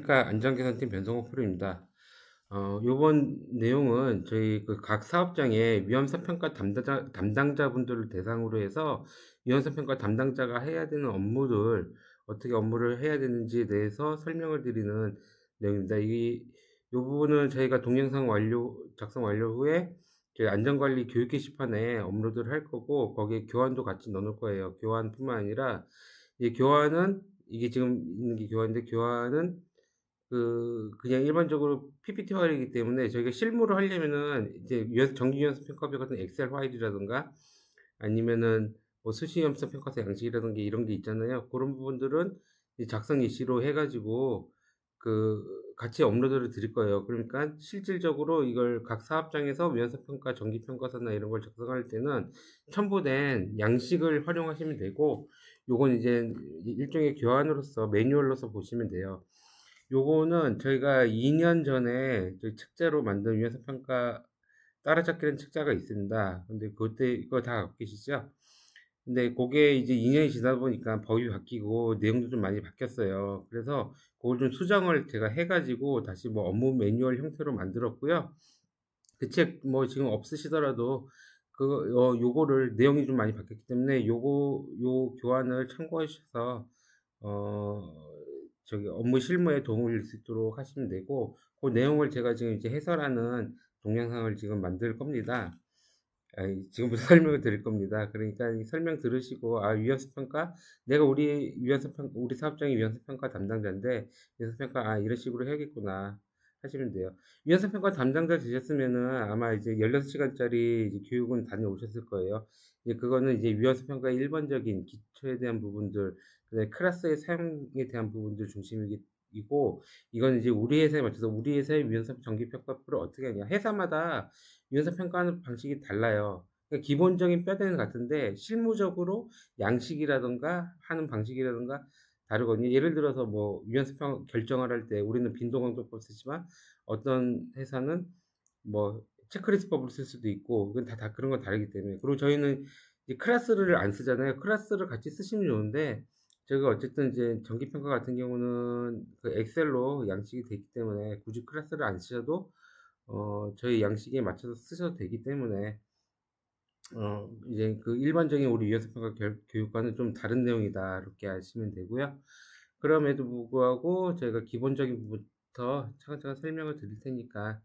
안녕하십니까. 안전개선팀 변성호 프로입니다. 요번 내용은 저희 그 각 사업장의 위험성 평가 담당자분들을 대상으로 해서 위험성 평가 담당자가 해야 되는 업무를 어떻게 업무를 해야 되는지에 대해서 설명을 드리는 내용입니다. 요 부분은 저희가 동영상 작성 완료 후에 저희 안전관리 교육 게시판에 업로드를 할 거고, 거기에 교환도 같이 넣어 놓을 거예요. 교환뿐만 아니라 이 교환은 이게 지금 있는 게 교환인데, 교환은 그냥 일반적으로 PPT 파일이기 때문에 저희가 실무로 하려면은 이제 정기 유연성 평가표 같은 엑셀 파일이라든가 아니면은 뭐 수시 유연성 평가서 양식이라든가 이런 게 있잖아요. 그런 부분들은 이 작성 예시로 해 가지고 같이 업로드를 드릴 거예요. 그러니까 실질적으로 이걸 각 사업장에서 유연성 평가 정기 평가서나 이런 걸 작성할 때는 첨부된 양식을 활용하시면 되고, 요건 이제 일종의 교환으로서 매뉴얼로서 보시면 돼요. 요거는 저희가 2년 전에 저희 책자로 만든 유연성 평가 따라잡기라는 책자가 있습니다. 근데 그때 그거 다 갖고 계시죠? 근데 그게 이제 2 년이 지나다 보니까 법이 바뀌고 내용도 좀 많이 바뀌었어요. 그래서 그걸 좀 수정을 제가 해 가지고 다시 뭐 업무 매뉴얼 형태로 만들었고요. 그 책 뭐 지금 없으시더라도 요거를 내용이 좀 많이 바뀌었기 때문에 요 교환을 참고하셔서 어 업무 실무에 도움을 줄 수 있도록 하시면 되고, 그 내용을 제가 지금 이제 해설하는 동영상을 지금 만들 겁니다. 지금부터 설명을 드릴 겁니다. 그러니까 이 설명 들으시고, 위험성 평가, 내가 우리 사업장의 위험성 평가 담당자인데 위험성 평가 이런 식으로 해야겠구나 하시면 돼요. 위험성 평가 담당자 되셨으면은 아마 이제 16시간짜리 이제 교육은 다녀오셨을 거예요. 이제 그거는 이제 위험성 평가의 일반적인 기초에 대한 부분들, 그다음에 클래스의 사용에 대한 부분들 중심이고, 이건 이제 우리 회사에 맞춰서 우리 회사의 위험성 정기 평가표를 어떻게 하냐. 회사마다 위험성 평가하는 방식이 달라요. 그러니까 기본적인 뼈대는 같은데 실무적으로 양식이라든가 하는 방식이라든가 다르거든요. 예를 들어서 뭐 위험성 결정을 할 때 우리는 빈도강도법을 쓰지만 어떤 회사는 뭐 체크리스트법을 쓸 수도 있고, 그건 다 그런 건 다르기 때문에. 그리고 저희는 이제 클래스를 안 쓰잖아요. 클래스를 같이 쓰시면 좋은데, 저희가 어쨌든 이제 정기평가 같은 경우는 그 엑셀로 양식이 되기 때문에 굳이 클래스를 안 쓰셔도 저희 양식에 맞춰서 쓰셔도 되기 때문에 이제 그 일반적인 우리 위험성 평가 교육과는 좀 다른 내용이다, 이렇게 아시면 되고요. 그럼에도 불구하고 저희가 기본적인 부분부터 차근차근 설명을 드릴 테니까,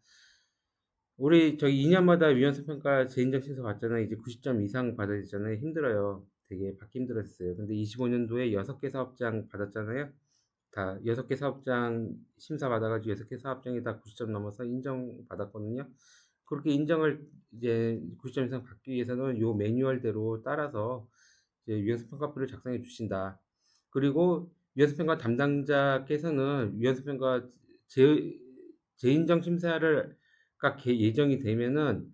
저희 2 년마다 위험성 평가 재인정 심사 받잖아요. 이제 90점 이상 받아야 되잖아요. 힘들어요. 되게 받기 힘들었어요. 근데 25 년도에 6개 사업장 받았잖아요. 다 6개 사업장 심사 받아 가지고 6개 사업장이 다 90점 넘어서 인정받았거든요. 그렇게 인정을 이제 90점 이상 받기 위해서는 요 매뉴얼대로 따라서 이제 위험성 평가표를 작성해 주신다. 그리고 위험성 평가 담당자께서는 위험성 평가 재 재인정 심사를 예정이 되면은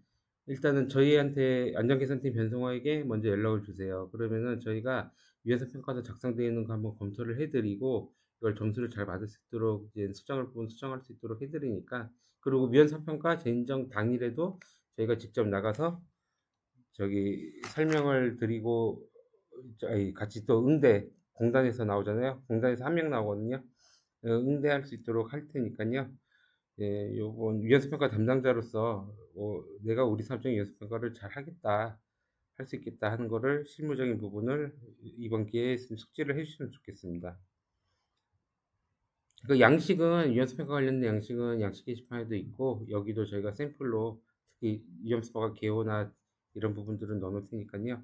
일단은 저희한테 안전개선팀 변성호에게 먼저 연락을 주세요. 그러면은 저희가 위험성 평가서 작성되어 있는 거 한번 검토를 해 드리고, 이걸 점수를 잘 받을 수 있도록 이제 수정할 수 있도록 해 드리니까. 그리고 위험성 평가 재인정 당일에도 저희가 직접 나가서 설명을 드리고, 같이 또 공단에서 나오잖아요. 공단에서 한 명 나오거든요. 응대할 수 있도록 할 테니까요. 예, 요번 위험성 평가 담당자로서 '내가 우리 사업장의 위험성 평가를 잘하겠다. 할 수 있겠다.' 하는 거를 실무적인 부분을 이번 기회에 숙지를 해 주시면 좋겠습니다. 위험성 평가 관련된 양식은 양식 게시판에도 있고, 여기도 저희가 샘플로 특히 위험성 평가 개요나 이런 부분들은 넣어 놓을 테니까요.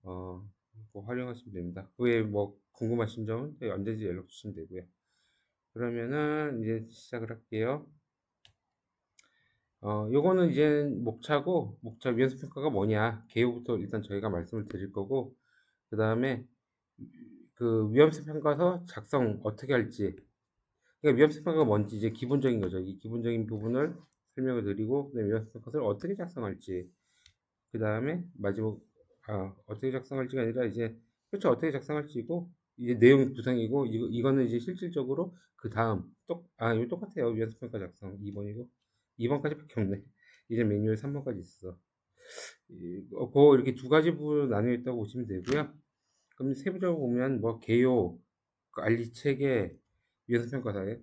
그거 활용하시면 됩니다. 그 외에 뭐 궁금하신 점은 언제든지 연락 주시면 되고요. 그러면은 이제 시작을 할게요. 요거는 이제 목차 위험성 평가가 뭐냐, 개요부터 일단 저희가 말씀을 드릴 거고, 그다음에 그 위험성 평가서 작성 어떻게 할지, 그러니까 위험성 평가가 뭔지 이제 기본적인 거죠. 이 기본적인 부분을 설명을 드리고, 그다음에 위험성 평가서를 어떻게 작성할지, 그다음에 마지막 어떻게 작성할지가 아니라 이제, 그렇죠, 어떻게 작성할지고, 이제 내용 구성이고, 이거는 이제 실질적으로 그다음 이거 똑같아요. 위험성 평가 작성 2 번이고, 2 번까지밖에 없네. 이제 매뉴얼 3 번까지 있어. 이렇게 두 가지 부분으로 나뉘어 있다고 보시면 되고요. 그럼 세부적으로 보면 뭐 개요, 관리 체계, 위험성 평가사에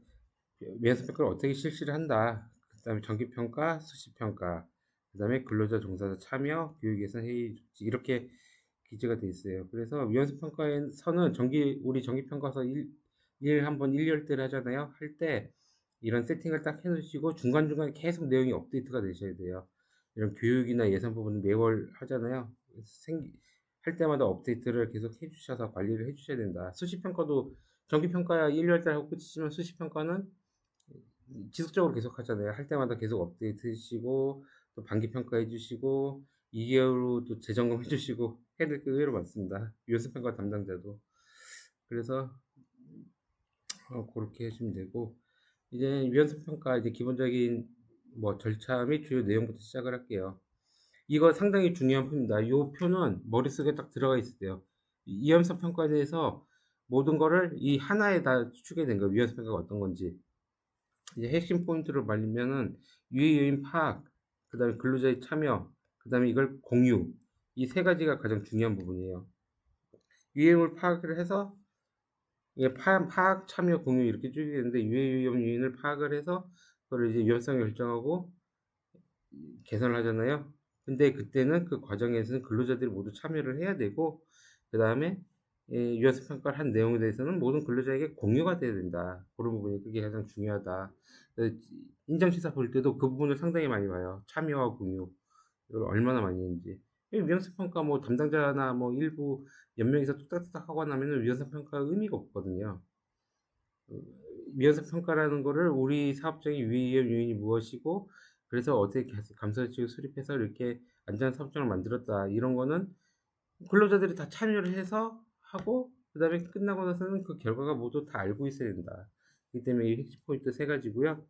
위헌성 평가를 어떻게 실시를 한다. 그다음에 정기평가, 수시평가, 그다음에 근로자 종사자 참여, 교육 예산 회의 조치 이렇게 기재가 돼 있어요. 그래서 위헌성 평가에서는 우리 정기평가서 1 한번 1 열대를 하잖아요. 할 때 이런 세팅을 딱 해 놓으시고 중간중간에 계속 내용이 업데이트가 되셔야 돼요. 이런 교육이나 예산 부분은 매월 하잖아요. 생기 할 때마다 업데이트를 계속 해 주셔서 관리를 해 주셔야 된다. 수시평가도 정기평가야 1 열달 하고 끝이지만 수시평가는 지속적으로 계속 하잖아요. 할 때마다 계속 업데이트 해 주시고 또 반기 평가해 주시고 2 개월 후 또 재점검해 주시고 해야 될 게 의외로 많습니다. 위헌성 평가 담당자도. 그래서 고렇게 하시면 되고 이제 위헌성 평가 이제 기본적인 뭐 절차 및 주요 내용부터 시작을 할게요. 이거 상당히 중요한 표입니다. 요 표는 머릿속에 딱 들어가 있어야 돼요. 이 위헌성 평가에 대해서 모든 거를 이 하나에 다 추측이 된 거예요. 위헌성 평가가 어떤 건지. 이제 핵심 포인트를 말리면은 유해 요인 파악, 그다음에 근로자의 참여, 그다음에 이걸 공유. 이 세 가지가 가장 중요한 부분이에요. 유해 요인을 파악을 해서 이게 파악, 참여, 공유 이렇게 쭉 되는데 유해 요인을 파악을 해서 그걸 이제 위험성을 결정하고 개선을 하잖아요. 근데 그때는 그 과정에서는 근로자들이 모두 참여를 해야 되고 그다음에 위험성 평가를 한 내용에 대해서는 모든 근로자에게 공유가 돼야 된다. 그런 부분이 그게 가장 중요하다. 인정시사 볼 때도 그 부분을 상당히 많이 봐요. 참여와 공유. 이걸 얼마나 많이 했는지. 위험성 평가 뭐 담당자나 뭐 일부 몇 명이서 뚝딱뚝딱 하고 나면은 위험성 평가 의미가 없거든요. 위헌성 평가라는 거를 우리 사업장의 위험 요인이 무엇이고 그래서 어떻게 감사원칙을 수립해서 이렇게 안전한 사업장을 만들었다. 이런 거는 근로자들이 다 참여를 해서 하고 그다음에 끝나고 나서는 그 결과가 모두 다 알고 있어야 된다. 그렇기 때문에 이 핵심 포인트 세 가지고요.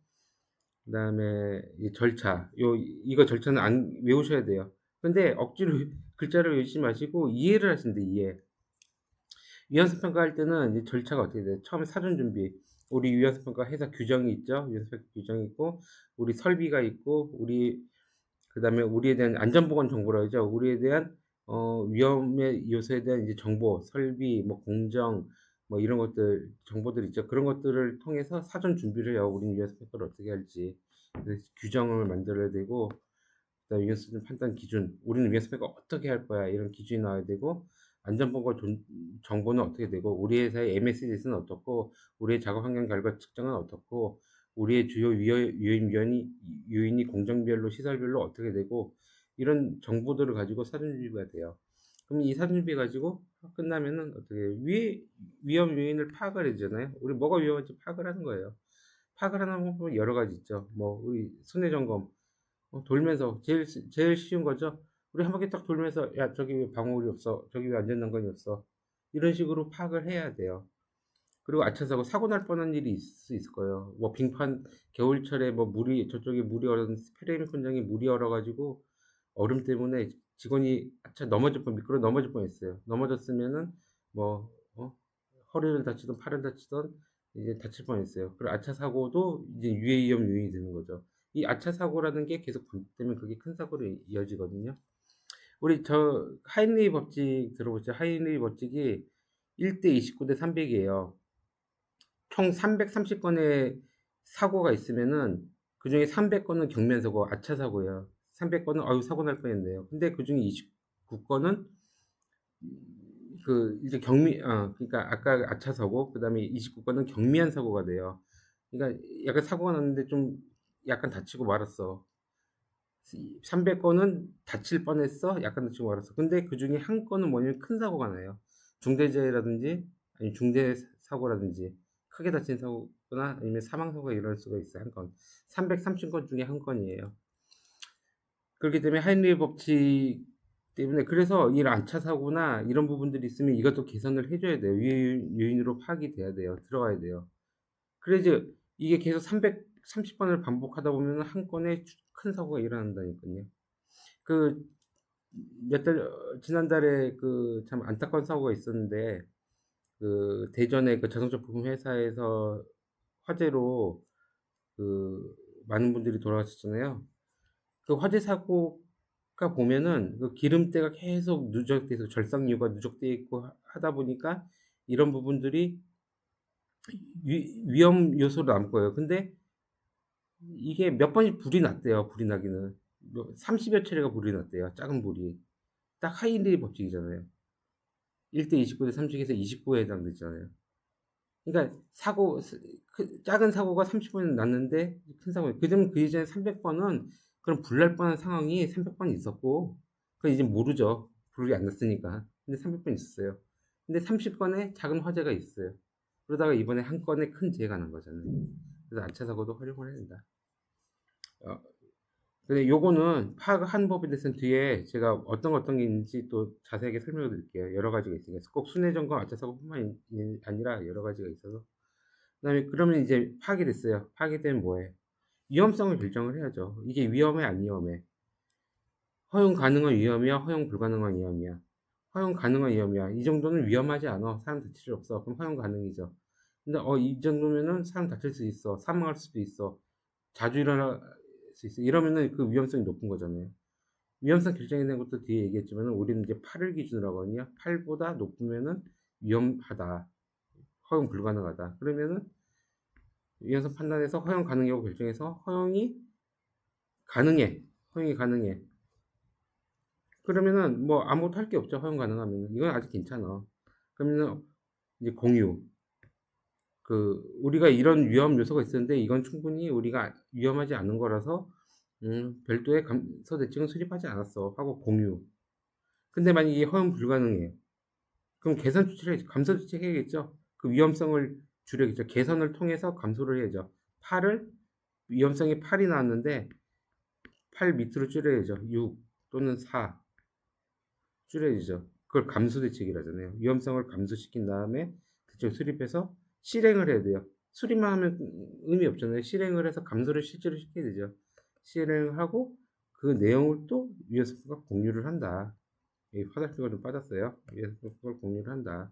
그다음에 이 절차. 이거 절차는 안 외우셔야 돼요. 근데 억지로 글자를 외우지 마시고 이해를 하시면 돼요, 이해. 위헌성 평가할 때는 이제 절차가 어떻게 돼요? 처음에 사전 준비. 우리 위헌성 평가 회사 규정이 있죠. 위헌성 평가 규정이 있고 우리 설비가 있고 그다음에 우리에 대한 안전보건 정보라 그러죠. 우리에 대한 위험의 요소에 대한 이제 정보, 설비, 뭐 공정 뭐 이런 것들 정보들 있죠. 그런 것들을 통해서 사전 준비를 해요. 우리는 위헌성 평가를 어떻게 할지. 그래서 규정을 만들어야 되고 그다음에 위헌성 판단 기준. 우리는 위헌성 평가 어떻게 할 거야. 이런 기준이 나와야 되고 안전보건 정보는 어떻게 되고 우리 회사의 MSDS는 어떻고 우리의 작업 환경 결과 측정은 어떻고 우리의 주요 요인이 공정별로 시설별로 어떻게 되고 이런 정보들을 가지고 사전 준비가 돼요. 그럼 이 사전 준비 가지고 끝나면은 어떻게 해요? 위험 요인을 파악을 해야 되잖아요. 우리 뭐가 위험한지 파악을 하는 거예요. 파악을 하는 방법은 여러 가지 있죠. 뭐 우리 순회 점검 돌면서 제일 쉬운 거죠. 우리 한 바퀴 딱 돌면서 야 저기 왜 방울이 없어? 저기 왜 안전난간이 없어? 이런 식으로 파악을 해야 돼요. 그리고 아차사고 사고 날 뻔한 일이 있을 수 있을 거예요. 뭐 빙판 겨울철에 뭐 저쪽에 물이 얼어 프레임 천장에 물이 얼어 가지고 얼음 때문에 직원이 미끄러 넘어질 뻔했어요. 넘어졌으면은 뭐 허리를 다치든 팔을 다치든 이제 다칠 뻔했어요. 그리고 아차 사고도 이제 유해 위험 요인이 되는 거죠. 이 아차 사고라는 게 계속 반복되면 그게 큰 사고로 이어지거든요. 우리 하인리 법칙 들어보셨죠? 하인리 법칙이 1 대 29 대 300 이에요. 총 330 건의 사고가 있으면은 그중에 300 건은 경미한 사고, 아차 사고예요. 300 건은 "아유 사고 날 뻔했네요." 근데 그중에 29 건은 이제 그러니까 아까 아차 사고 그다음에 29 건은 경미한 사고가 돼요. 그러니까 약간 사고가 났는데 좀 약간 다치고 말았어. 300 건은 다칠 뻔했어. 약간 다치고 말았어. 근데 그중에 한 건은 뭐냐면 큰 사고가 나요. 중대재해라든지 아니면 중대 사고라든지 크게 다친 사고나 아니면 사망 사고가 일어날 수가 있어요, 한 건. 330건 중에 한 건이에요. 그렇기 때문에 하인리히 법칙 때문에 그래서 이런 안차 사고나 이런 부분들이 있으면 이것도 개선을 해 줘야 돼요. 유해 요인으로 파악이 돼야 돼요. 들어가야 돼요. 그래야지 이게 계속 330 번을 반복하다 보면은 한 건의 큰 사고가 일어난다니깐요. 그 지난달에 참 안타까운 사고가 있었는데 대전의 자동차 부품 회사에서 화재로 그 많은 분들이 돌아가셨잖아요. 그 화재 사고가 보면은 그 기름때가 계속 누적돼서 절삭유가 누적돼 있고 하다 보니까 이런 부분들이 위험 요소로 남을 거예요. 근데 이게 몇 번이 불이 났대요, 불이 나기는. 뭐 30여 차례가 불이 났대요, 작은 불이. 딱 하이리 법칙이잖아요. 1 대 29대 30에서 29에 해당되잖아요. 그러니까 사고 그 작은 사고가 30번 났는데 큰 사고 그전 그 이전에 300 번은 그런 불날 뻔한 상황이 300번 있었고 그건 이제 모르죠. 불이 안 났으니까. 근데 300번 있었어요. 근데 30 건의 작은 화재가 있어요. 그러다가 이번에 한 건의 큰 재해가 난 거잖아요. 그래서 안차 사고도 활용을 해야 된다. 어 근데 요거는 파악한 법에 대해서는 뒤에 제가 어떤 게 있는지 또 자세하게 설명을 드릴게요. 여러 가지가 있으니까. 꼭 순회전과 안차 사고뿐만이 아니라 여러 가지가 있어서. 그다음에 그러면 이제 파악이 됐어요. 파악이 되면 뭐해? 위험성을 결정을 해야죠. 이게 위험해 안 위험해? 허용 가능한 위험이야, 허용 불가능한 위험이야? 허용 가능한 위험이야. 이 정도는 위험하지 않아. 사람 다칠 일 없어. 그럼 허용 가능이죠. 근데 이 정도면은 사람 다칠 수 있어. 사망할 수도 있어. 자주 일어날 수 있어. 이러면은 그 위험성이 높은 거잖아요. 위험성 결정에 대한 것도 뒤에 얘기했지만은 우리는 이제 8을 기준으로 하거든요. 8보다 높으면은 위험하다. 허용 불가능하다. 그러면은 위헌성 판단해서 허용 가능 여부 결정해서 허용이 가능해. 허용이 가능해. 그러면은 뭐 아무것도 할 게 없죠. 허용 가능하면은. 이건 아직 괜찮아. 그러면은 이제 공유. 우리가 이런 위험 요소가 있었는데 이건 충분히 우리가 위험하지 않은 거라서 별도의 감소 대책은 수립하지 않았어. 하고 공유. 근데 만약에 이게 허용 불가능해. 그럼 개선 조치를 해야죠. 감소 조치 해야겠죠. 그 위험성을 줄여야겠죠. 개선을 통해서 감소를 해야죠. 8을 위험성이 8이 나왔는데 8 밑으로 줄여야죠. 6 또는 4 줄여야죠. 그걸 감소 대책이라잖아요. 위험성을 감소시킨 다음에 대책 수립해서 실행을 해야 돼요. 수립만 하면 의미 없잖아요. 실행을 해서 감소를 실제로 시켜야 되죠. 실행을 하고 그 내용을 또 위에서가 공유를 한다. 이 화살표가 좀 빠졌어요. 위에서 그걸 공유를 한다.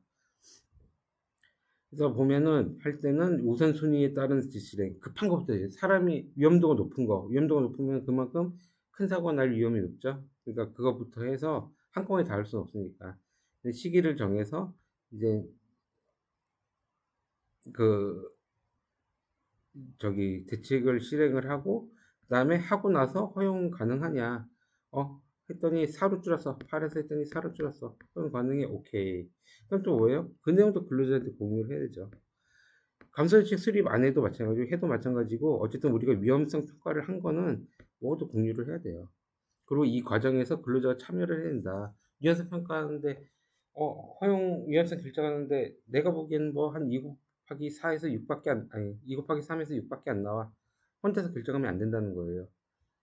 그래서 보면은 할 때는 우선순위에 따른 실행 급한 것부터 해요. 사람이 위험도가 높은 거 위험도가 높으면 그만큼 큰 사고가 날 위험이 높죠. 그러니까 그것부터 해서 한꺼번에 다 할 수는 없으니까 시기를 정해서 이제 그 대책을 실행을 하고 그다음에 하고 나서 허용 가능하냐 했더니 4로 줄였어. 8에서 했더니 4로 줄였어. 허용 가능해. 오케이. 그럼 또 뭐예요? 그 내용도 근로자한테 공유를 해야 되죠. 감소대책 수립 안 해도 마찬가지고 해도 마찬가지고 어쨌든 우리가 위험성 평가를 한 거는 모두 공유를 해야 돼요. 그리고 이 과정에서 근로자가 참여를 해야 된다. 위험성 평가하는데 허용 위험성 결정하는데 내가 보기에는 뭐 한 2 곱하기 4에서 6밖에 아니 2 곱하기 3에서 6밖에 안 나와. 혼자서 결정하면 안 된다는 거예요.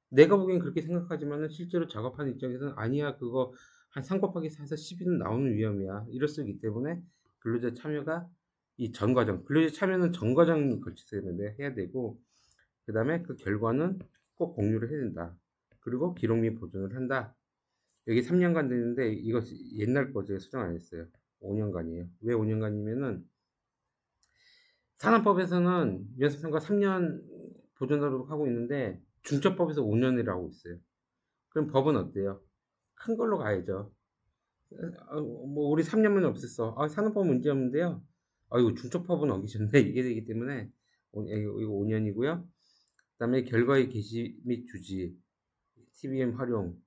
내가 보기엔 그렇게 생각하지만은 실제로 작업하는 입장에서는 아니야 그거 한 3 곱하기 4에서 12는 나오는 위험이야. 이럴 수 있기 때문에 근로자 참여가 이 전 과정, 근로자 참여는 전 과정이 걸쳐서 해야 되고 그다음에 그 결과는 꼭 공유를 해야 된다. 그리고 기록 및 보존을 한다. 여기 3년간 되는데 이거 옛날 거죠. 수정 안 했어요. 5년간이에요. 왜 5년간이면은 산업법에서는 위헌성평가 3년 보존하도록 하고 있는데 중첩법에서 5년이라고 있어요. 그럼 법은 어때요? 큰 걸로 가야죠. 뭐 우리 3년만에 없앴어. 산업법 문제 없는데요. 이거 중첩법은 어기셨네. 이게 되기 때문에 이거 5년이고요. 그다음에 결과의 게시 및 주지, TBM 활용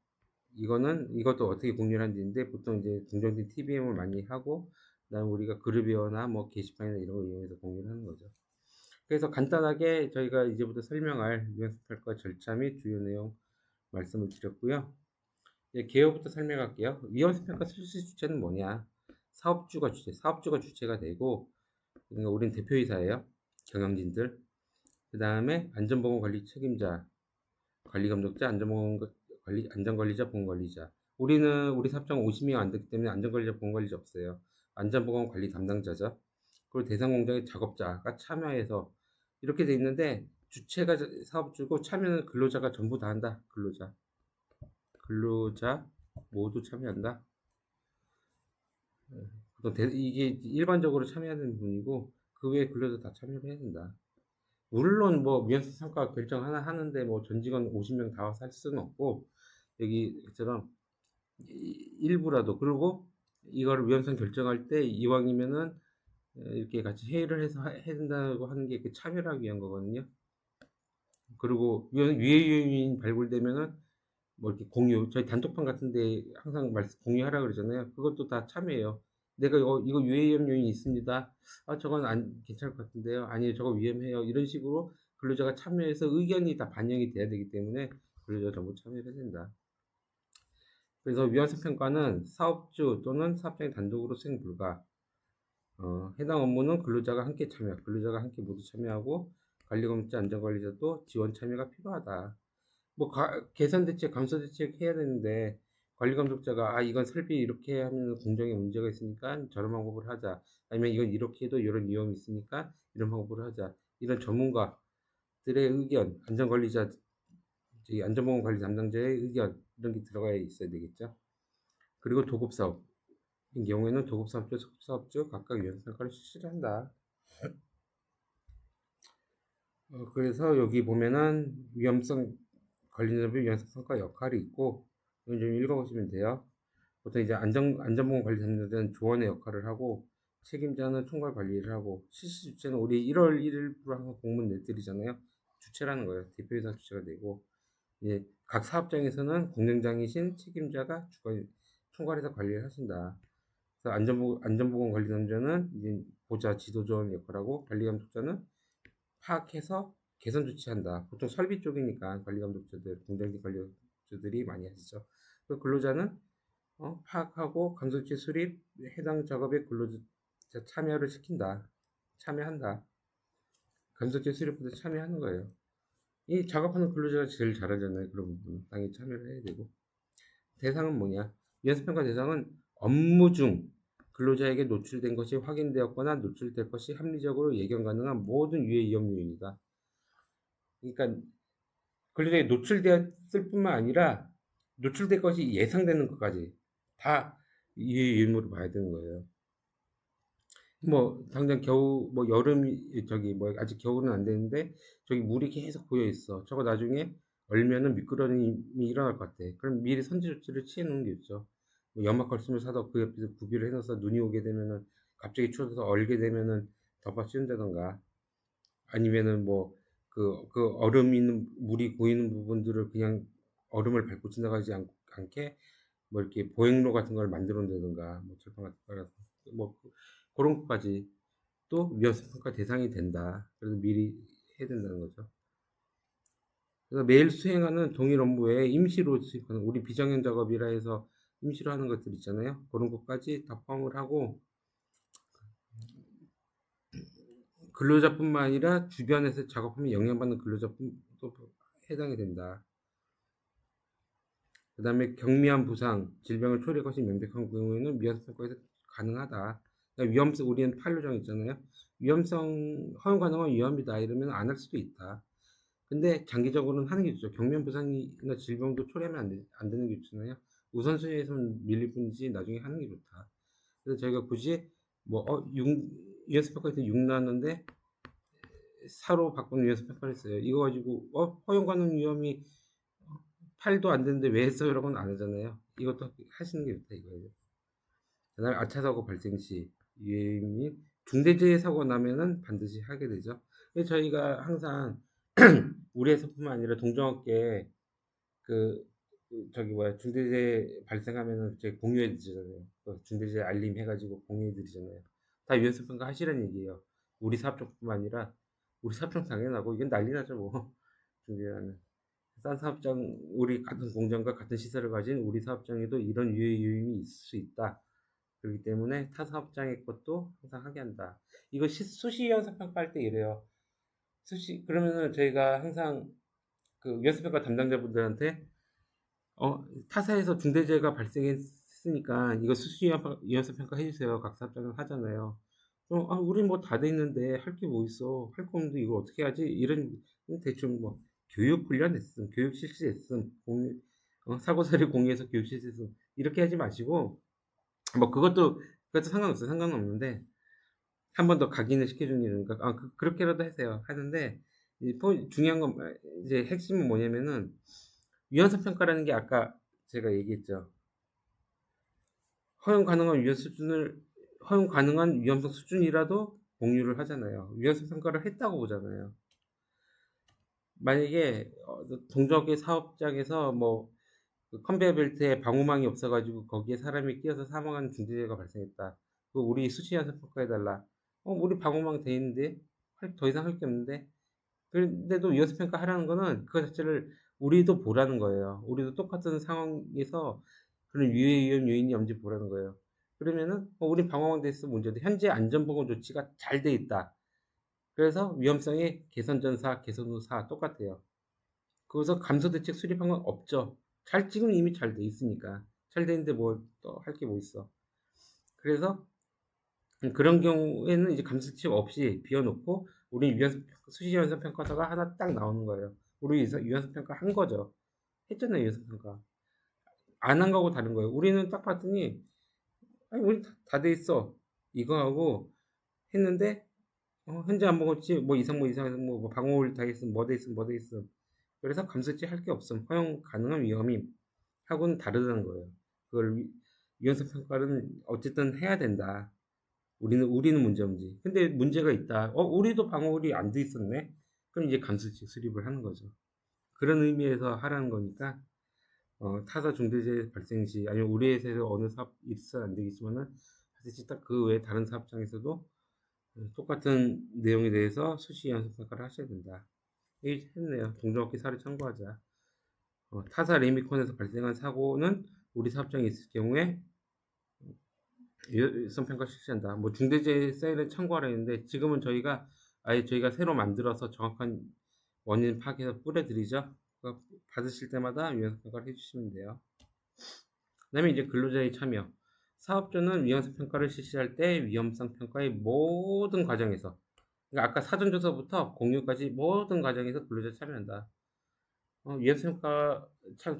이것도 어떻게 공유를 하는지인데 보통 이제 공정된 TBM을 많이 하고 그다음에 우리가 그룹이어나 뭐 게시판이나 이런 거 이용해서 공유를 하는 거죠. 그래서 간단하게 저희가 이제부터 설명할 위헌성평가 절차 및 주요 내용 말씀을 드렸고요. 개요부터 설명할게요. 위험성평가 실시 주체는 뭐냐? 사업주가 주체가 되고, 그러니까 우린 대표이사예요. 경영진들. 그 다음에 안전보건관리 책임자, 관리감독자, 안전관리자, 보건관리자. 우리 사업장 50명 안 됐기 때문에 안전관리자, 보건관리자 없어요. 안전보건관리 담당자죠. 그리고 대상공장의 작업자가 참여해서 이렇게 돼 있는데 주체가 사업주고 참여는 근로자가 전부 다 한다. 근로자 모두 참여한다. 이게 일반적으로 참여하는 분이고 그 외에 근로자 다 참여를 해야 된다. 물론 뭐 위헌성 평가 결정 하나 하는데 뭐 전 직원 50명 다 와서 할 수는 없고 여기처럼 일부라도 그리고 이거를 위헌성 결정할 때 이왕이면은 이렇게 같이 회의를 해서 해야 된다고 하는 게 그 참여를 하기 위한 거거든요. 그리고 유해유인 발굴되면은 뭐 이렇게 공유, 저희 단톡방 같은 데 항상 공유하라 그러잖아요. 그것도 다 참여예요. 내가 이거 유해염 요인이 있습니다. 아, 저건 괜찮을 것 같은데요. 아니요, 저거 위험해요. 이런 식으로 근로자가 참여해서 의견이 다 반영이 돼야 되기 때문에 근로자가 전부 참여를 해야 된다. 그래서 위헌성 평가는 사업주 또는 사업장이 단독으로 수행 불가. 해당 업무는 근로자가 함께 모두 참여하고 관리검사 안전관리자도 지원 참여가 필요하다. 뭐 개선 대책, 감소 대책 해야 되는데 관리 감독자가 이건 설비 이렇게 하면 공정에 문제가 있으니까 저런 방법을 하자. 아니면 이건 이렇게 해도 이런 위험이 있으니까 이런 방법을 하자. 이런 전문가들의 의견, 안전관리자, 안전보건관리 담당자의 의견 이런 게 들어가 있어야 되겠죠. 그리고 도급사업. 이 경우에는 도급사업주, 속사업주 각각 위험평가를 실시를 한다. 그래서 여기 보면은 위험성 관리자의 위험성 평가 역할이 있고 이건 좀 읽어보시면 돼요. 보통 이제 안전보건 관리 담당자는 조언의 역할을 하고 책임자는 총괄 관리를 하고 실시 주체는 우리 1월 1일부로 항상 공문 내드리잖아요. 주체라는 거예요. 대표이사 주체가 되고 각 사업장에서는 공장장이신 책임자가 총괄해서 관리를 하신다. 그래서 안전보건 관리 담당자는 이제 보좌 지도조언 역할하고 관리감독자는 파악해서 개선 조치한다. 보통 설비 쪽이니까 관리감독자들, 공장지 관리감독자들이 많이 하시죠. 그 근로자는 파악하고 감소조치 수립, 해당 작업에 근로자 참여를 시킨다. 참여한다. 감소조치 수립부터 참여하는 거예요. 이 작업하는 근로자가 제일 잘하잖아요. 그런 부분 당연히 참여를 해야 되고. 대상은 뭐냐? 연습평가 대상은 업무 중 근로자에게 노출된 것이 확인되었거나 노출될 것이 합리적으로 예견 가능한 모든 유해 위험 요인이다. 그러니까 근로자에게 노출되었을 뿐만 아니라 노출될 것이 예상되는 것까지 다 유해 요인으로 봐야 되는 거예요. 뭐 당장 겨우 뭐 여름이 아직 겨울은 안 되는데 저기 물이 계속 고여 있어. 저거 나중에 얼면은 미끄러짐이 일어날 것 같아. 그럼 미리 선제 조치를 취해 놓은 게 있죠. 뭐 연막 걸침을 사서 그 옆에서 구비를 해놔서 눈이 오게 되면은 갑자기 추워서 얼게 되면은 덮어 씌운다던가 아니면은 뭐 그 얼음 있는 물이 고이는 부분들을 그냥 얼음을 밟고 지나가지 않게 뭐 이렇게 보행로 같은 걸 만들어 놓는다든가 뭐 철판 같은 거라서 뭐 그런 것까지 또 위험성 평가 대상이 된다. 그래서 미리 해야 된다는 거죠. 그래서 매일 수행하는 동일 업무에 임시로 수입하는 우리 비정형 작업이라 해서 임시로 하는 것들 있잖아요. 그런 것까지 다 포함을 하고 근로자뿐만 아니라 주변에서 작업하면 영향받는 근로자도 해당이 된다. 그 다음에 경미한 부상, 질병을 초래할 것이 명백한 경우에는 위험성 평가에서 가능하다. 그러니까 위험성, 우리는 판로정 있잖아요. 위험성, 허용 가능한 위험이다. 이러면 안 할 수도 있다. 근데 장기적으로는 하는 게 좋죠. 경미한 부상이나 질병도 초래하면 안 되는 게 좋잖아요. 우선순위에서는 밀릴 뿐이지 나중에 하는 게 좋다. 그래서 저희가 굳이 위험성 평가에서 6 나왔는데 4로 바꾸는 위험성 평가를 했어요. 이거 가지고 허용 가능 위험이 8도 안 되는데 왜 했어요라고는 안 하잖아요. 이것도 하시는 게 좋다 이거예요. 그다음에 아차 사고 발생 시 유해인이 중대재해 사고 나면은 반드시 하게 되죠. 그래서 저희가 항상 우리 회사뿐만 아니라 동종업계 중대재해 발생하면은 저희 공유해 드리잖아요. 중대재해 알림 해가지고 공유해 드리잖아요. 다 위험성 평가 하시라는 얘기예요. 우리 사업장뿐만 아니라 우리 사업장 당연하고 이건 난리 나죠 뭐. 중대재해는 딴 사업장, 우리 같은 공장과 같은 시설을 가진 우리 사업장에도 이런 유해 요인이 있을 수 있다. 그렇기 때문에 타 사업장의 것도 항상 하게 한다. 이거 수시 연습 평가할 때 이래요. 그러면은 저희가 항상 그 연습 평가 담당자분들한테 타사에서 중대재해가 발생했으니까 이거 수시 연습 평가 해주세요. 각 사업장은 하잖아요. 우린 뭐 다 돼 있는데 할 게 뭐 있어? 할 거 없는데 이걸 어떻게 하지? 이런 대충 뭐 교육 훈련했음, 교육 실시했음, 사고사를 공유해서 교육 실시했음 이렇게 하지 마시고 뭐 그것도 상관없어요. 상관없는데 한 번 더 각인을 시켜주는 일이니까 그렇게라도 하세요. 하는데 중요한 건 이제 핵심은 뭐냐면은 위헌성 평가라는 게 아까 제가 얘기했죠. 허용 가능한 위험성 수준이라도 공유를 하잖아요. 위험성 평가를 했다고 보잖아요. 만약에 동종업계 사업장에서 뭐 그 컨베이어 벨트에 방호망이 없어 가지고 거기에 사람이 끼어서 사망하는 중대재해가 발생했다. 그 우리 수시 연사 평가해 달라. 우리 방호망 돼 있는데 더 이상 할 게 없는데. 그런데도 위험성 평가하라는 거는 그거 자체를 우리도 보라는 거예요. 우리도 똑같은 상황에서 그런 유해 위험 요인이 없는지 보라는 거예요. 그러면은 우린 방어망 돼 있어 문제도 현재 안전보건 조치가 잘 돼 있다. 그래서 위험성의 개선 전사, 개선 후 사 똑같아요. 거기서 감소 대책 수립한 건 없죠. 지금 이미 잘 돼 있으니까. 잘 돼 있는데 뭐 또 할 게 뭐 있어. 그래서 그런 경우에는 이제 감소 대책 없이 비워놓고 우리 수시 위험성 평가서가 하나 딱 나오는 거예요. 우리 위험성 평가 한 거죠. 했잖아요, 위험성 평가. 안 한 거하고 다른 거예요. 우리는 딱 봤더니 아니 우리 다 돼 있어. 이거 하고 했는데 현재 안 먹었지 뭐 이상 뭐 이상 뭐 방어를 다 있음 뭐 돼 있음 뭐 돼 있음. 그래서 감수치 할 게 없음. 허용 가능한 위험임 하고는 다르다는 거예요. 그걸 위험성 평가는 어쨌든 해야 된다. 우리는 문제 없지. 근데 문제가 있다. 우리도 방어울이 안 돼 있었네. 그럼 이제 감수치 수립을 하는 거죠. 그런 의미에서 하라는 거니까 타사 중대재해 발생 시 아니면 우리 회사에서 어느 사업 있어야 안 되겠지만은 사실 딱 그 외에 다른 사업장에서도 똑같은 내용에 대해서 수시 연속 평가를 하셔야 된다. 이게 했네요. 동종업계 사례 참고하자. 타사 레미콘에서 발생한 사고는 우리 사업장에 있을 경우에 위험성 평가 실시한다. 뭐 중대재해 사인을 참고하라 했는데 지금은 저희가 새로 만들어서 정확한 원인 파악해서 뿌려드리죠. 받으실 때마다 위험성 평가를 해주시면 돼요. 그다음에 이제 근로자의 참여. 사업주는 위험성 평가를 실시할 때 위험성 평가의 모든 과정에서, 그러니까 아까 사전조사부터 공유까지 모든 과정에서 근로자 참여한다. 위험성 평가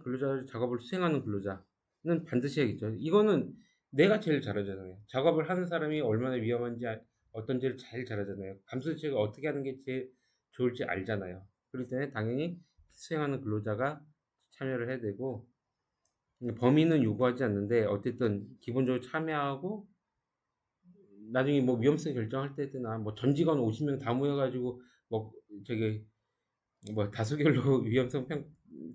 근로자 작업을 수행하는 근로자는 반드시 해야겠죠. 이거는 내가 제일 잘하잖아요. 작업을 하는 사람이 얼마나 위험한지 어떤지를 제일 잘하잖아요. 감수 대책을 어떻게 하는 게 제일 좋을지 알잖아요. 그렇기 때문에 당연히 수행하는 근로자가 참여를 해야 되고, 범위는 요구하지 않는데 어쨌든 기본적으로 참여하고 나중에 뭐 위험성 결정할 때나 뭐 전 직원 50명 다 모여가지고 뭐 저기 뭐 다수결로 위험성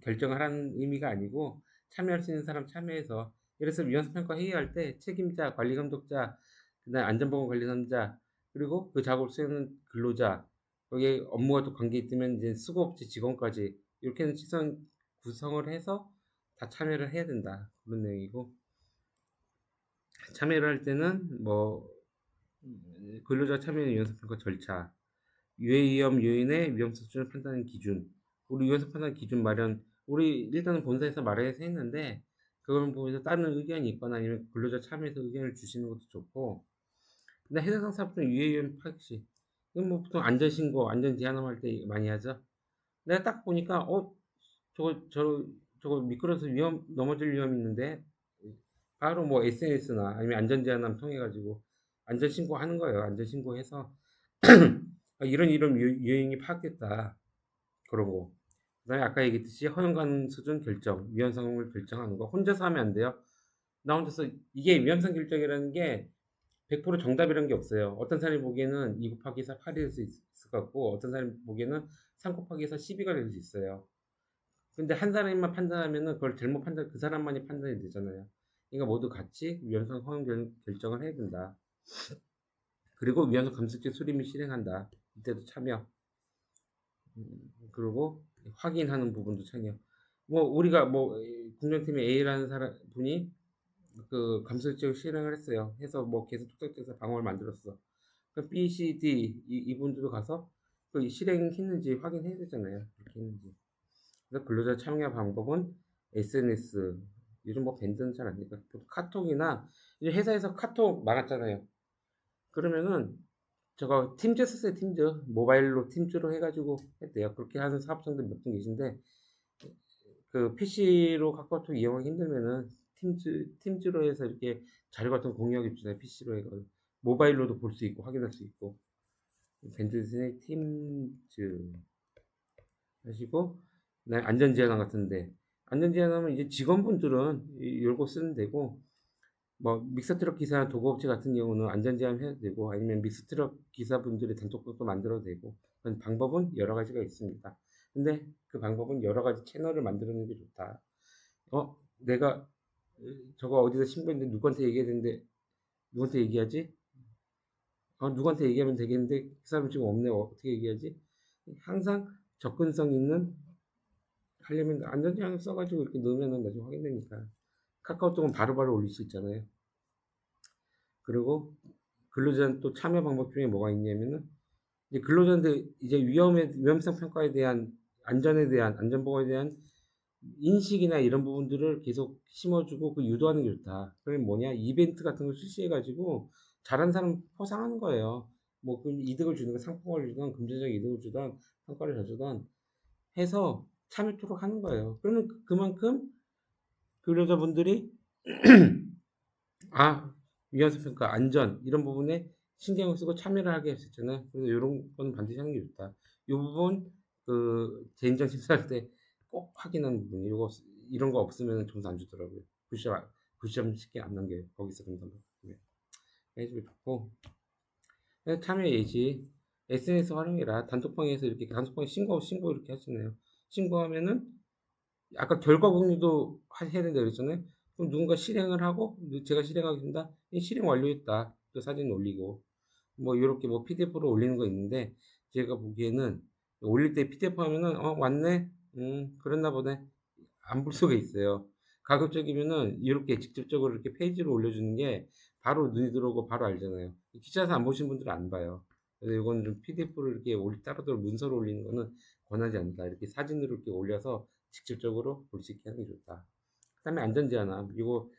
결정하라는 의미가 아니고 참여할 수 있는 사람 참여해서, 그래서 위험성 평가 회의할 때 책임자, 관리 감독자, 그다음 안전보건 관리사자, 그리고 그 작업을 수행하는 근로자, 거기에 업무가 또 관계 있으면 이제 수고업체 직원까지 이렇게는 시선 구성을 해서 다 참여를 해야 된다. 그런 내용이고, 참여를 할 때는 뭐 근로자 참여 위험성 평가 절차, 유해위험 요인의 위험성 수준을 판단하는 기준, 우리 위험성 판단 기준 마련, 우리 일단은 본사에서 마련해서 했는데 그걸 보면서 다른 의견이 있거나 아니면 근로자 참여해서 의견을 주시는 것도 좋고, 근데 해당 사업장 유해위험 파악 시 이건 뭐 보통 안전신고, 안전제한함 할 때 많이 하죠. 내가 딱 보니까 저거 미끄러서 넘어질 위험 있는데 바로 뭐 SNS나 아니면 안전제한함 통해 가지고 안전신고 하는 거예요. 안전신고해서 이런 유행이 파악됐다. 그러고 그다음에 아까 얘기했듯이 허용 가능 수준 결정, 위헌성을 결정하는 거 혼자서 하면 안 돼요. 나 혼자서 이게 위헌성 결정이라는 게 100% 정답이라는 게 없어요. 어떤 사람이 보기에는 2 곱하기 4 8이 될 수 있을 것 같고 어떤 사람이 보기에는 3 곱하기 4 12가 될 수 있어요. 근데 한 사람만 판단하면은 그걸 잘못 그 사람만이 판단이 되잖아요. 그러니까 모두 같이 위헌성 허용 결정을 해야 된다. 그리고 위헌성 감수죄 수립 및 실행한다. 이때도 참여. 그리고 확인하는 부분도 참여. 뭐 우리가 뭐 공정팀의 A라는 분이 그 감수죄를 실행을 했어요. 해서 뭐 계속 툭툭해서 방어를 만들었어. 그 B, C, D 이분들도 가서 그 실행했는지 확인해야 되잖아요. 그렇게 했는지. 그래서 근로자 참여 방법은 SNS, 요즘 뭐 밴드는 잘 안 되니까 카톡이나 이제 회사에서 카톡 많았잖아요. 그러면은 저거 팀즈 썼어요. 팀즈 모바일로 팀즈로 해가지고 했대요. 그렇게 하는 사업장들 몇 분 계신데 그 PC로 카카오톡 이용하기 힘들면은 팀즈로 해서 이렇게 자료 같은 거 공유하기 주잖아요. PC로 해가지고 모바일로도 볼 수 있고 확인할 수 있고, 밴드슨의 팀즈 하시고, 그다음에 안전제한함 같은데 안전제한함은 이제 직원분들은 열고 쓰면 되고 뭐 믹서트럭 기사 도급업체 같은 경우는 안전제한 해도 되고 아니면 믹서트럭 기사분들의 단톡방도 만들어도 되고 그런 방법은 여러 가지가 있습니다. 근데 그 방법은 여러 가지 채널을 만들어내는 게 좋다. 내가 저거 어디서 신고했는데 누구한테 얘기해야 되는데 누구한테 얘기하지? 누구한테 얘기하면 되겠는데 그 사람 지금 없네. 어떻게 얘기하지? 항상 접근성 있는 하려면 안전제한을 써가지고 이렇게 넣으면 나중에 확인되니까. 카카오톡은 바로바로 올릴 수 있잖아요. 그리고 근로자 또 참여 방법 중에 뭐가 있냐면은 이제 근로자들 이제 위험성 평가에 대한 안전에 대한 안전보건에 대한 인식이나 이런 부분들을 계속 심어주고 그 유도하는 게 좋다. 그럼 뭐냐 이벤트 같은 걸 실시해가지고 잘한 사람 포상하는 거예요. 뭐 그 이득을 주는 거 상품을 주던 금전적 이득을 주던 평가를 해주던 해서 참여토록 하는 거예요. 그러면 그만큼 근로자분들이 아, 위험성 평가, 안전 이런 부분에 신경을 쓰고 참여를 하게 할 수 있잖아요. 그래서 이런 건 반드시 하는 게 좋다. 이 부분 그 재인정 심사할 때 꼭 확인하는 부분. 이거 이런 거 없으면 점수 안 주더라고요. 9점 쉽게 안 남겨요. 거기서 점수 네. 해주고 좋고 참여 예시 SNS 활용해라. 단톡방에서 이렇게 단톡방에 신고 이렇게 하시네요. 신고하면은 아까 결과 공유도 해야 된다 그랬잖아요. 그럼 누군가 실행을 하고 제가 실행하겠습니다. 실행 완료했다. 또 사진 올리고 뭐 이렇게 뭐 PDF로 올리는 거 있는데 제가 보기에는 올릴 때 PDF 하면은 왔네. 그랬나 보네. 안 볼 수가 있어요. 가급적이면은 이렇게 직접적으로 이렇게 페이지로 올려주는 게 바로 눈이 들어오고 바로 알잖아요. 기차에서 안 보신 분들은 안 봐요. 그래서 이건 좀 PDF로 이렇게 따로따로 문서로 올리는 거는 권하지 않는다. 이렇게 사진으로 이렇게 올려서 직접적으로 볼 수 있게 하는 게 좋다. 그다음에 안전제한함. 이거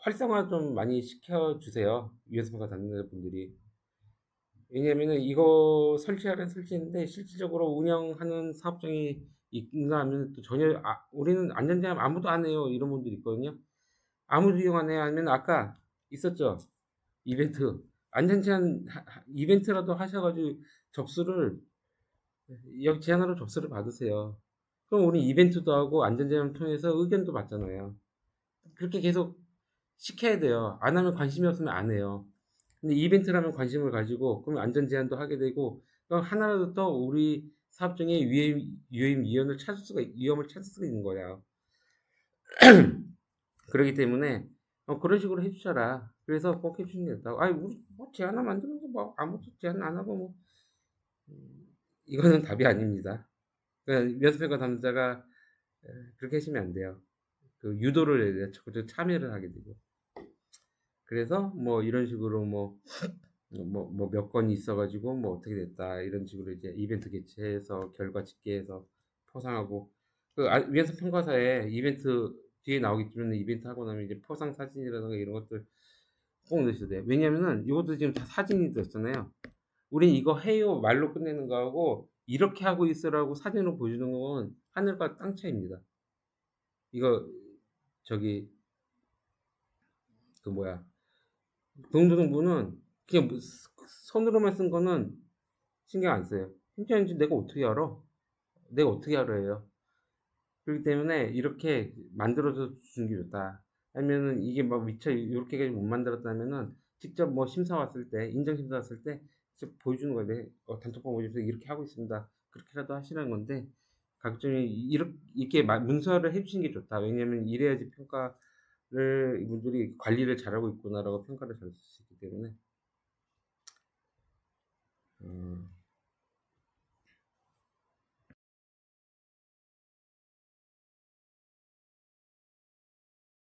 활성화 좀 많이 시켜주세요. 위험성과 담당자분들이. 왜냐면은 이거 설치하는 설치인데 실질적으로 운영하는 사업장이 있는가 하면 또 전혀 우리는 안전제한 아무도 안 해요. 이런 분들이 있거든요. 아무도 이용 안 해요. 아니면 아까 있었죠. 이벤트. 안전제한 이벤트라도 하셔가지고 접수를 여기 제안으로 접수를 받으세요. 그럼 우리 이벤트도 하고 안전제한 통해서 의견도 받잖아요. 그렇게 계속 시켜야 돼요. 안 하면 관심이 없으면 안 해요. 근데 이벤트라면 관심을 가지고 그럼 안전 제한도 하게 되고 그럼 하나라도 더 우리 사업 중에 위험을 찾을 수가 있는 거야. 그렇기 때문에 그런 식으로 해주셔라. 그래서 꼭 해주시면 된다고. 아니 우리 뭐 제안을 만들면서 뭐 아무도 제안 안 하고 뭐 이거는 답이 아닙니다. 그러니까 면접평가 담당자가 그렇게 하시면 안 돼요. 그 유도를 해야 돼요. 적극 참여를 하게 되고. 그래서 뭐 이런 식으로 뭐 몇 건이 있어가지고 뭐 어떻게 됐다 이런 식으로 이제 이벤트 개최해서 결과 집계해서 포상하고 그 위안성 평가사에 이벤트 뒤에 나오겠지만 이벤트 하고 나면 이제 포상 사진이라든가 이런 것들 꼭 넣으셔야 돼요. 왜냐면은 이것도 지금 다 사진이 들었잖아요. 우린 이거 해요 말로 끝내는 거하고 이렇게 하고 있으라고 사진으로 보여주는 건 하늘과 땅 차이입니다. 이거 저기 그 뭐야 동도동부는 그냥 손으로만 쓴 거는 신경 안 써요. 심지어 내가 어떻게 알아? 내가 어떻게 알아요? 그렇기 때문에 이렇게 만들어서 주는 게 좋다. 아니면은 이게 막 미처 이렇게까지 못 만들었다면은 직접 뭐 심사 왔을 때, 인정 심사 왔을 때 직접 보여주는 거예요. 네, 단톡방 보여주면서 이렇게 하고 있습니다. 그렇게라도 하시라는 건데 각종의 이렇게 문서를 해주시는 게 좋다. 왜냐면 이래야지 평가를 이분들이 관리를 잘하고 있구나라고 평가를 잘 수 있기 때문에.